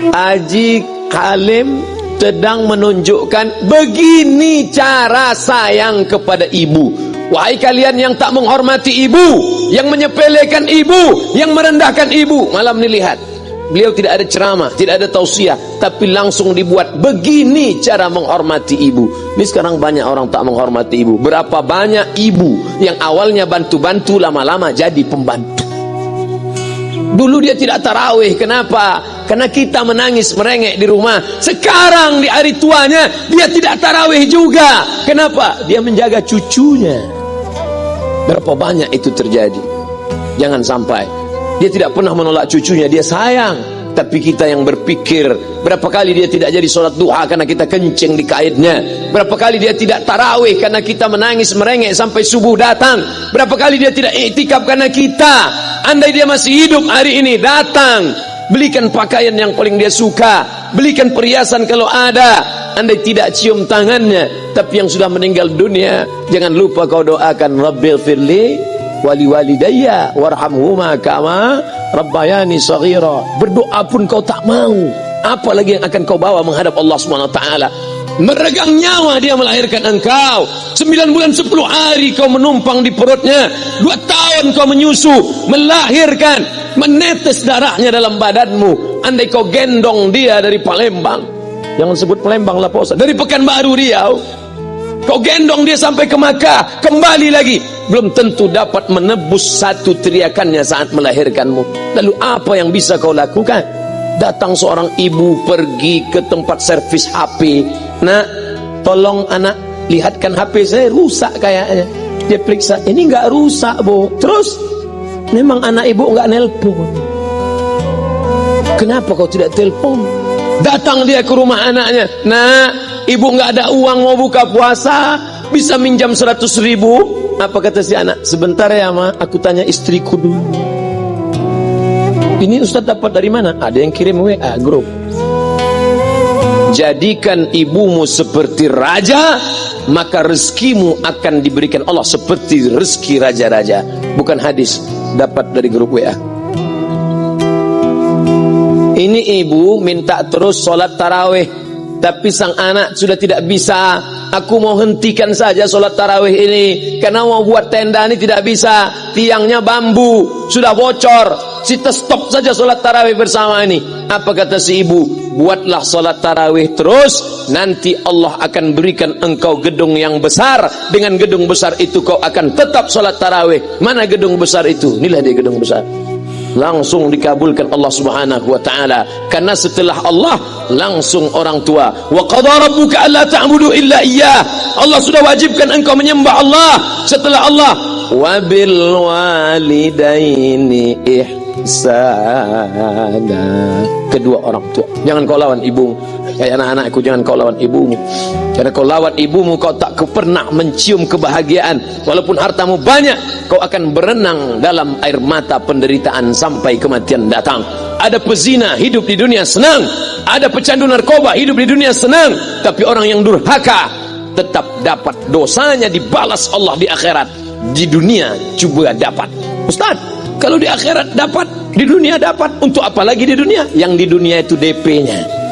Haji Halim sedang menunjukkan begini cara sayang kepada ibu. Wahai kalian yang tak menghormati ibu, yang menyepelekan ibu, yang merendahkan ibu. Malam ini lihat, beliau tidak ada ceramah, tidak ada tausiah, tapi langsung dibuat begini cara menghormati ibu. Ini sekarang banyak orang tak menghormati ibu. Berapa banyak ibu yang awalnya bantu-bantu, lama-lama jadi pembantu. Dulu dia tidak tarawih, kenapa? Karena kita menangis merengek di rumah. Sekarang di hari tuanya dia tidak tarawih juga. Kenapa? Dia menjaga cucunya. Berapa banyak itu terjadi. Jangan sampai. Dia tidak pernah menolak cucunya, dia sayang. Tapi kita yang berpikir, berapa kali dia tidak jadi sholat duha karena kita kencing di kaitnya. Berapa kali dia tidak tarawih karena kita menangis merengek sampai subuh datang. Berapa kali dia tidak iktikaf karena kita. Andai dia masih hidup hari ini, datang, belikan pakaian yang paling dia suka, belikan perhiasan kalau ada. Andai tidak cium tangannya. Tapi yang sudah meninggal dunia, jangan lupa kau doakan, Rabbil firli wali walidayya warhamhuma kama rabbayani saghira. Berdoa pun kau tak mau, apalagi yang akan kau bawa menghadap Allah Subhanahu wa taala. Meregang nyawa dia melahirkan engkau. 9 bulan 10 hari kau menumpang di perutnya. 2 tahun kau menyusu, melahirkan, menetes darahnya dalam badanmu. Andai kau gendong dia dari Palembang, jangan sebut Palembang lah Pak Ustaz, dari Pekanbaru Riau, kau gendong dia sampai ke Makkah, kembali lagi, belum tentu dapat menebus satu teriakannya saat melahirkanmu. Lalu apa yang bisa kau lakukan? Datang seorang ibu pergi ke tempat servis HP. Nak, tolong anak lihatkan HP saya rusak kayaknya. Dia periksa, ini enggak rusak bu. Terus, memang anak ibu enggak nelpon. Kenapa kau tidak telepon? Datang dia ke rumah anaknya. Nak, ibu enggak ada uang mau buka puasa, bisa minjam 100.000. Apa kata si anak? Sebentar ya ma, aku tanya istriku dulu. Ini Ustaz dapat dari mana? Ada yang kirim WA grup. Jadikan ibumu seperti raja, maka rezekimu akan diberikan Allah seperti rezeki raja-raja. Bukan hadis, dapat dari grup WA. Ini ibu minta terus sholat tarawih, tapi sang anak sudah tidak bisa. Aku mau hentikan saja sholat tarawih ini, karena mau buat tenda ini tidak bisa. Tiangnya bambu, sudah bocor. Kita stop saja sholat tarawih bersama ini. Apa kata si ibu? Buatlah sholat tarawih terus, nanti Allah akan berikan engkau gedung yang besar. Dengan gedung besar itu kau akan tetap sholat tarawih. Mana gedung besar itu? Inilah dia gedung besar. Langsung dikabulkan Allah Subhanahu wa taala. Karena setelah Allah langsung orang tua. Wa qadara rabbuka alla ta'budu illa iyyah. Allah sudah wajibkan engkau menyembah Allah. Setelah Allah, wa bil walidaini ihsana. Kedua orang tua. Jangan kau lawan ibumu. Kayak anak-anakku, jangan kau lawan ibumu. Karena kau lawan ibumu, kau tak pernah mencium kebahagiaan. Walaupun hartamu banyak, kau akan berenang dalam air mata penderitaan sampai kematian datang. Ada pezina hidup di dunia senang, ada pecandu narkoba hidup di dunia senang, tapi orang yang durhaka tetap dapat dosanya dibalas Allah di akhirat. Di dunia juga dapat. Ustaz, kalau di akhirat dapat, di dunia dapat, untuk apa lagi di dunia? Yang di dunia itu DP-nya.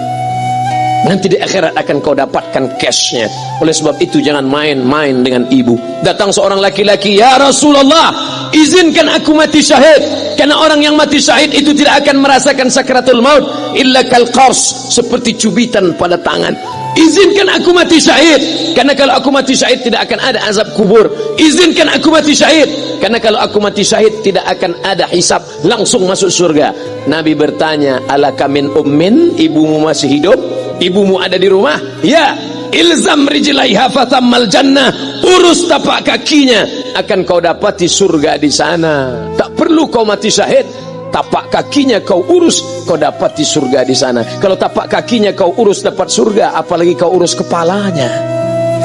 Nanti di akhirat akan kau dapatkan cashnya. Oleh sebab itu jangan main-main dengan ibu. Datang seorang laki-laki, ya Rasulullah, izinkan aku mati syahid. Karena orang yang mati syahid itu tidak akan merasakan sakratul maut illa kal qars, seperti cubitan pada tangan. Izinkan aku mati syahid, karena kalau aku mati syahid tidak akan ada azab kubur. Izinkan aku mati syahid, karena kalau aku mati syahid tidak akan ada hisab, langsung masuk surga. Nabi bertanya, alaka min ummin, ibumu masih hidup? Ibumu ada di rumah? Ya. Ilzam rijlaiha fatammal jannah, urus tapak kakinya, akan kau dapati surga di sana. Tak perlu kau mati syahid, tapak kakinya kau urus, kau dapati surga di sana. Kalau tapak kakinya kau urus dapat surga, apalagi kau urus kepalanya,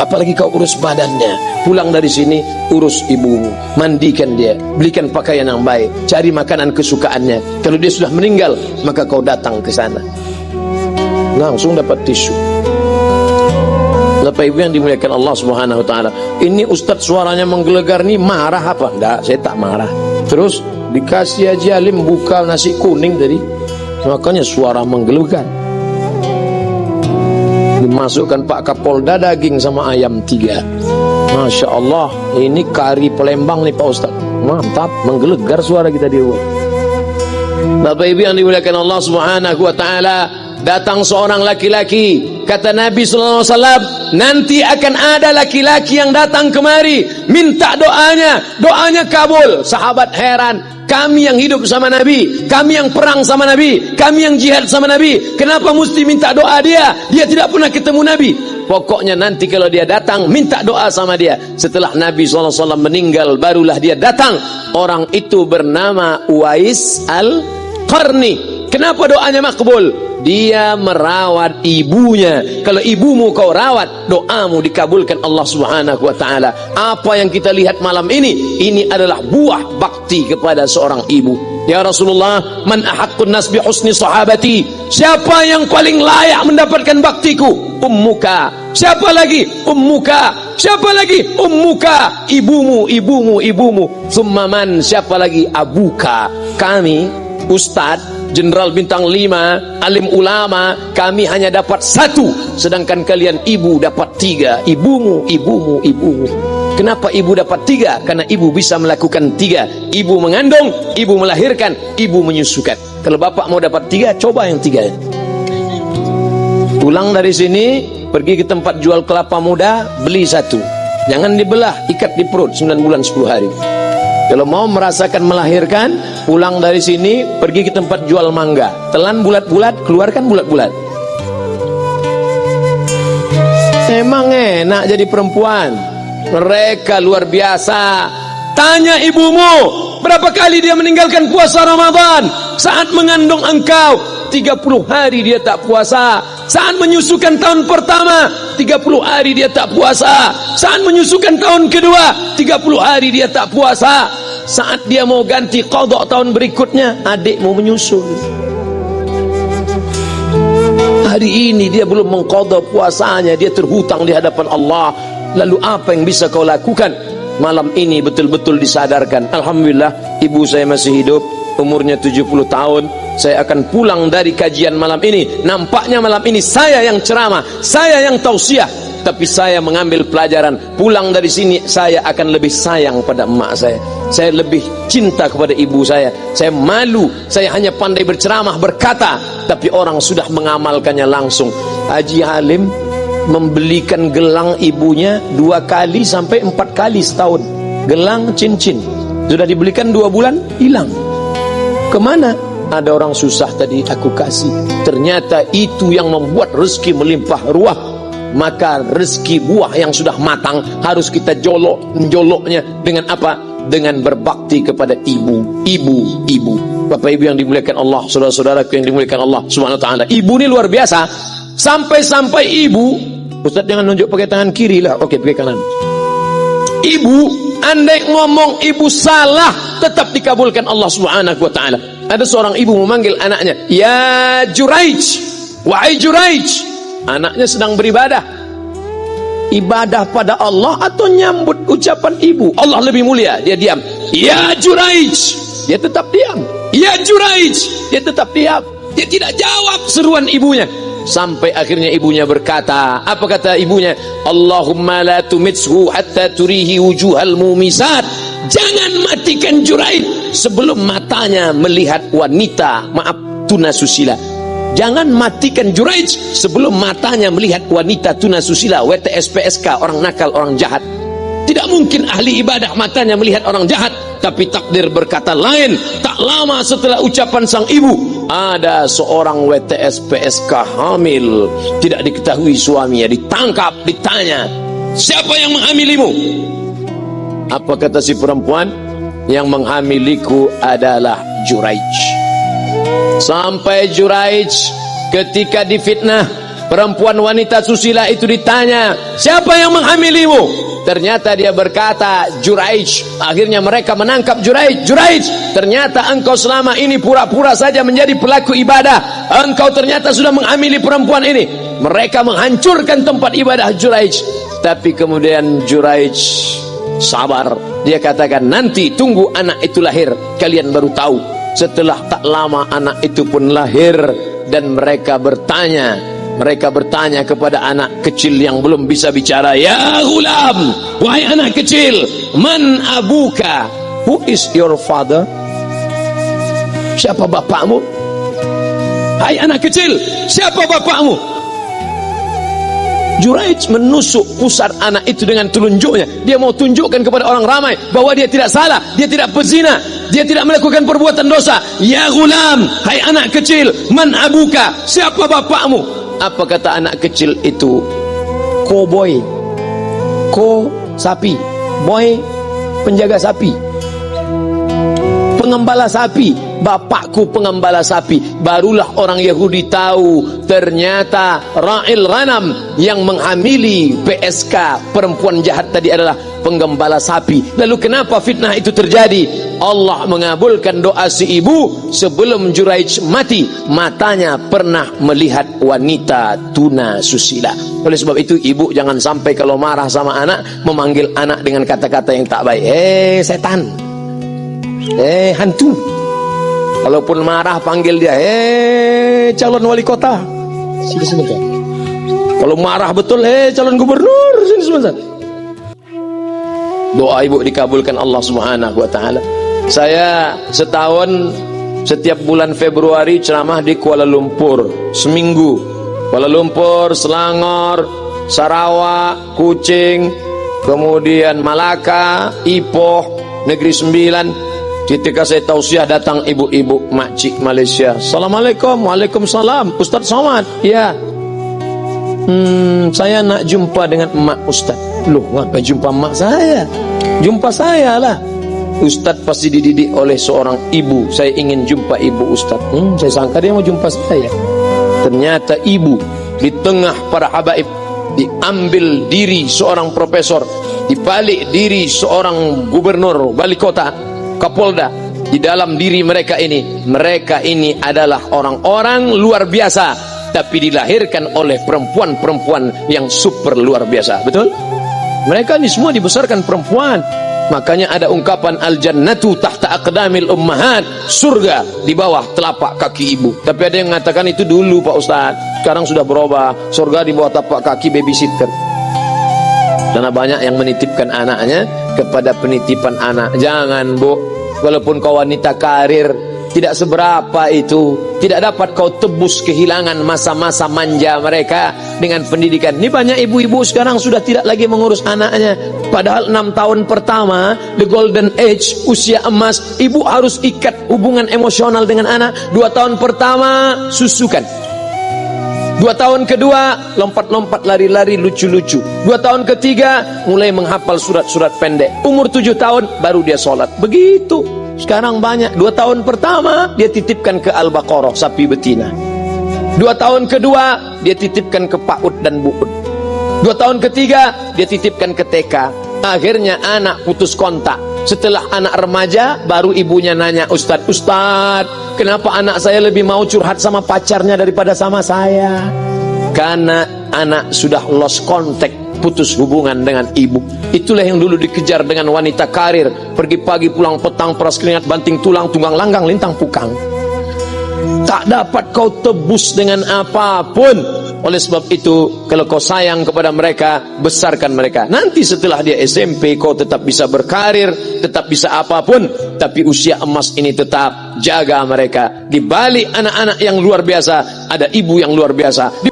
apalagi kau urus badannya. Pulang dari sini, urus ibumu, mandikan dia, belikan pakaian yang baik, cari makanan kesukaannya. Kalau dia sudah meninggal, maka kau datang ke sana, langsung dapat tisu. Bapak Ibu yang dimuliakan Allah Subhanahu wa taala. Ini Ustadz suaranya menggelegar nih, marah apa? Enggak, saya tak marah. Terus dikasih Haji Halim buka nasi kuning tadi. Makanya suara menggelegar. Dimasukkan Pak Kapolda daging sama ayam 3. Masya Allah, ini kari Palembang nih Pak Ustaz. Mantap, menggelegar suara kita di luar. Bapak Ibu yang dimuliakan Allah Subhanahu wa taala, datang seorang laki-laki, kata Nabi sallallahu alaihi wasallam, nanti akan ada laki-laki yang datang kemari minta doanya kabul. Sahabat heran, kami yang hidup sama Nabi, kami yang perang sama Nabi, kami yang jihad sama Nabi, kenapa mesti minta doa dia? Dia tidak pernah ketemu Nabi. Pokoknya nanti kalau dia datang, minta doa sama dia. Setelah Nabi SAW meninggal, barulah dia datang. Orang itu bernama Uwais Al-Qarni. Kenapa doanya makbul? Dia merawat ibunya. Kalau ibumu kau rawat, doamu dikabulkan Allah Subhanahu wa taala. Apa yang kita lihat malam ini adalah buah bakti kepada seorang ibu. Ya Rasulullah, man ahaqqun nas bi husni sahabati? Siapa yang paling layak mendapatkan baktiku? Ummuka. Siapa lagi? Ummuka. Siapa lagi? Ummuka. Ibumu. Summa man? Siapa lagi? Abuka. Kami, Ustadz Jenderal Bintang 5, alim ulama, kami hanya dapat 1, sedangkan kalian ibu dapat 3. Ibumu. Kenapa ibu dapat 3? Karena ibu bisa melakukan 3. Ibu mengandung, ibu melahirkan, ibu menyusukan. Kalau bapak mau dapat 3, coba yang 3. Pulang dari sini, pergi ke tempat jual kelapa muda, beli 1. Jangan dibelah, ikat di perut 9 bulan 10 hari. Kalau mau merasakan melahirkan, pulang dari sini, pergi ke tempat jual mangga. Telan bulat-bulat, keluarkan bulat-bulat. Emang enak jadi perempuan. Mereka luar biasa. Tanya ibumu, berapa kali dia meninggalkan puasa Ramadan? Saat mengandung engkau, 30 hari dia tak puasa. Saat menyusukan tahun pertama, 30 hari dia tak puasa. Saat menyusukan tahun kedua, 30 hari dia tak puasa. Saat dia mau ganti qadha tahun berikutnya, adik mau menyusul. Hari ini dia belum mengqadha puasanya, dia terhutang di hadapan Allah. Lalu apa yang bisa kau lakukan? Malam ini betul-betul disadarkan. Alhamdulillah, ibu saya masih hidup, umurnya 70 tahun. Saya akan pulang dari kajian malam ini. Nampaknya malam ini saya yang ceramah, saya yang tausiah, tapi saya mengambil pelajaran. Pulang dari sini saya akan lebih sayang pada emak saya. Saya lebih cinta kepada ibu saya. Saya malu, saya hanya pandai berceramah, berkata, tapi orang sudah mengamalkannya langsung. Haji Halim membelikan gelang ibunya 2 kali sampai 4 kali setahun. Gelang cincin sudah dibelikan 2 bulan, hilang. Kemana? Ada orang susah tadi aku kasih. Ternyata itu yang membuat rezeki melimpah ruah. Maka rezeki buah yang sudah matang harus kita joloknya dengan apa? Dengan berbakti kepada ibu. Bapak Ibu yang dimuliakan Allah, saudara-saudaraku yang dimuliakan Allah Subhanahu wa taala. Ibu ini luar biasa. Sampai ibu, Ustaz jangan nunjuk pakai tangan kiri lah. Oke, pakai kanan. Ibu, andai ngomong ibu salah, tetap dikabulkan Allah Subhanahu wa taala. Ada seorang ibu memanggil anaknya, "Ya Juraij, wahai Juraij." Anaknya sedang beribadah. Ibadah pada Allah atau nyambut ucapan ibu? Allah lebih mulia, dia diam. "Ya Juraij." Dia tetap diam. "Ya Juraij." Dia tetap diam. Dia tidak jawab seruan ibunya. Sampai akhirnya ibunya berkata, apa kata ibunya? "Allahumma la tumithu hatta turihi wujuhal mumisat." Jangan matikan Juraij sebelum matanya melihat wanita, maaf, tunasusila. Jangan matikan Juraij sebelum matanya melihat wanita tunasusila, WTS PSK, orang nakal, orang jahat. Tidak mungkin ahli ibadah matanya melihat orang jahat. Tapi takdir berkata lain. Tak lama setelah ucapan sang ibu, ada seorang WTS PSK hamil, tidak diketahui suaminya, ditangkap, ditanya, "Siapa yang menghamilimu?" Apa kata si perempuan? "Yang menghamiliku adalah Juraij." Sampai Juraij ketika difitnah, perempuan wanita susila itu ditanya, "Siapa yang menghamilimu?" Ternyata dia berkata, "Juraij." Akhirnya mereka menangkap Juraij. "Juraij, ternyata engkau selama ini pura-pura saja menjadi pelaku ibadah. Engkau ternyata sudah menghamili perempuan ini." Mereka menghancurkan tempat ibadah Juraij. Tapi kemudian Juraij sabar. Dia katakan, "Nanti tunggu anak itu lahir, kalian baru tahu." Setelah tak lama anak itu pun lahir, dan mereka bertanya kepada anak kecil yang belum bisa bicara, ya ghulam, wahai anak kecil, man abuka, who is your father? Siapa bapakmu? Hai anak kecil, siapa bapakmu? Juraij menusuk pusat anak itu dengan telunjuknya. Dia mau tunjukkan kepada orang ramai bahwa dia tidak salah, dia tidak pezina, dia tidak melakukan perbuatan dosa. Ya ghulam, hai anak kecil, man abuka, siapa bapakmu? Apa kata anak kecil itu? Cowboy, sapi, boy penjaga sapi, pengembala sapi, bapakku pengembala sapi. Barulah orang Yahudi tahu ternyata ra'il ghanam yang menghamili PSK perempuan jahat tadi adalah penggembala sapi. Lalu kenapa fitnah itu terjadi? Allah mengabulkan doa si ibu. Sebelum Juraij mati, matanya pernah melihat wanita tuna susila. Oleh sebab itu ibu jangan sampai kalau marah sama anak memanggil anak dengan kata-kata yang tak baik. Setan, hantu. Kalaupun marah panggil dia, calon wali kota, sini sebentar. Kalau marah betul, calon gubernur, sini sebentar. Doa ibu dikabulkan Allah Subhanahu wa taala. Saya setahun setiap bulan Februari ceramah di Kuala Lumpur seminggu. Kuala Lumpur, Selangor, Sarawak, Kuching, kemudian Malaka, Ipoh, Negeri Sembilan. Ketika saya tausiah datang ibu-ibu makcik Malaysia. Assalamualaikum. Waalaikumsalam. Ustaz Somad. Ya. Saya nak jumpa dengan emak Ustaz. Loh, ngapa jumpa emak saya? Jumpa saya lah. Ustaz pasti dididik oleh seorang ibu. Saya ingin jumpa ibu Ustaz. Saya sangka dia mau jumpa saya. Ternyata ibu di tengah para habaib, diambil diri seorang profesor, dibalik diri seorang gubernur, wali kota, Kapolda. Di dalam diri mereka ini adalah orang-orang luar biasa, tapi dilahirkan oleh perempuan-perempuan yang super luar biasa. Betul? Mereka ini semua dibesarkan perempuan. Makanya ada ungkapan al-jannatu tahta aqdamil ummahat, surga di bawah telapak kaki ibu. Tapi ada yang mengatakan itu dulu Pak Ustaz, sekarang sudah berubah, surga di bawah telapak kaki babysitter. Karena banyak yang menitipkan anaknya kepada penitipan anak. Jangan bu, walaupun kau wanita karir, tidak seberapa itu, tidak dapat kau tebus kehilangan masa-masa manja mereka dengan pendidikan. Ini banyak ibu-ibu sekarang sudah tidak lagi mengurus anaknya. Padahal 6 tahun pertama, the golden age, usia emas, ibu harus ikat hubungan emosional dengan anak. 2 tahun pertama susukan, 2 tahun kedua lompat-lompat, lari-lari, lucu-lucu. 2 tahun ketiga mulai menghafal surat-surat pendek. Umur 7 tahun baru dia sholat. Begitu sekarang banyak. 2 tahun pertama dia titipkan ke Al-Baqarah, sapi betina. 2 tahun kedua dia titipkan ke PAUD dan BUUD. 2 tahun ketiga dia titipkan ke TK. Akhirnya anak putus kontak. Setelah anak remaja baru ibunya nanya, Ustadz, kenapa anak saya lebih mau curhat sama pacarnya daripada sama saya? Karena anak sudah lost contact, putus hubungan dengan ibu. Itulah yang dulu dikejar dengan wanita karir, pergi pagi pulang petang, peras keringat, banting tulang, tunggang langgang, lintang pukang. Tak dapat kau tebus dengan apapun. Oleh sebab itu, kalau kau sayang kepada mereka, besarkan mereka. Nanti setelah dia SMP, kau tetap bisa berkarir, tetap bisa apapun. Tapi usia emas ini tetap jaga mereka. Di balik anak-anak yang luar biasa, ada ibu yang luar biasa.